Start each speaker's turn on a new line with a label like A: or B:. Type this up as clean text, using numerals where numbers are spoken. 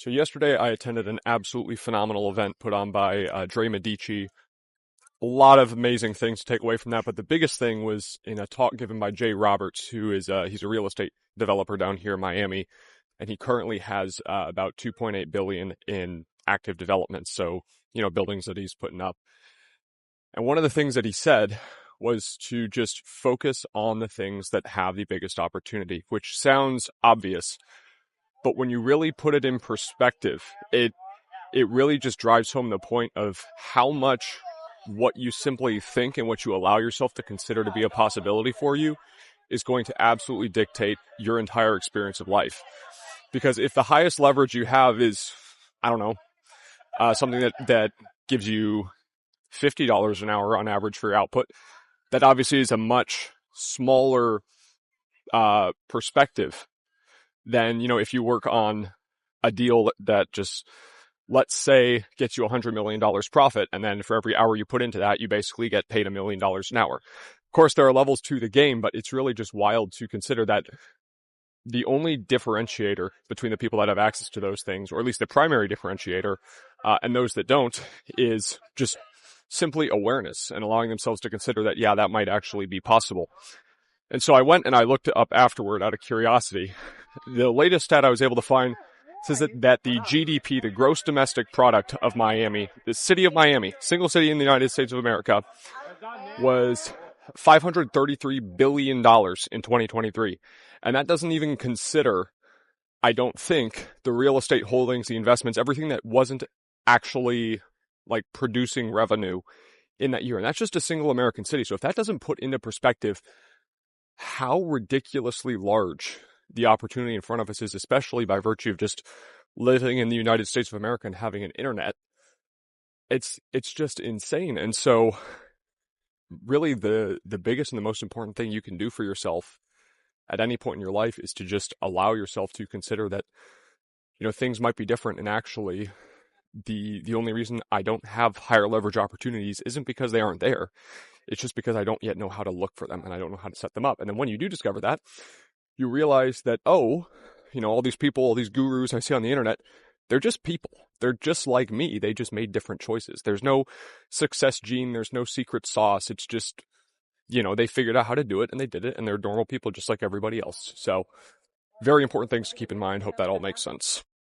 A: So yesterday I attended an absolutely phenomenal event put on by Dre Medici. A lot of amazing things to take away from that, but the biggest thing was in a talk given by Jay Roberts, who is he's a real estate developer down here in Miami, and he currently has about 2.8 billion in active developments. So buildings that he's putting up. And one of the things that he said was to just focus on the things that have the biggest opportunity, which sounds obvious. But when you really put it in perspective, it really just drives home the point of how much what you simply think and what you allow yourself to consider to be a possibility for you is going to absolutely dictate your entire experience of life. Because if the highest leverage you have is, I don't know, something that gives you $50 an hour on average for your output, that obviously is a much smaller perspective than, if you work on a deal that just, let's say, gets you $100 million profit, and then for every hour you put into that, you basically get paid $1 million an hour. Of course, there are levels to the game, but it's really just wild to consider that the only differentiator between the people that have access to those things, or at least the primary differentiator, and those that don't, is just simply awareness and allowing themselves to consider that, yeah, that might actually be possible. And so I went and I looked it up afterward out of curiosity. The latest stat I was able to find says that the GDP, the gross domestic product of Miami, the city of Miami, single city in the United States of America, was $533 billion in 2023. And that doesn't even consider, I don't think, the real estate holdings, the investments, everything that wasn't actually like producing revenue in that year. And that's just a single American city. So if that doesn't put into perspective how ridiculously large the opportunity in front of us is, especially by virtue of just living in the United States of America and having an internet, it's just insane. And so really the biggest and the most important thing you can do for yourself at any point in your life is to just allow yourself to consider that, things might be different. And actually the only reason I don't have higher leverage opportunities isn't because they aren't there. It's just because I don't yet know how to look for them and I don't know how to set them up. And then when you do discover that, you realize that, all these people, all these gurus I see on the internet, they're just people. They're just like me. They just made different choices. There's no success gene. There's no secret sauce. It's just, they figured out how to do it and they did it, and they're normal people just like everybody else. So very important things to keep in mind. Hope that all makes sense.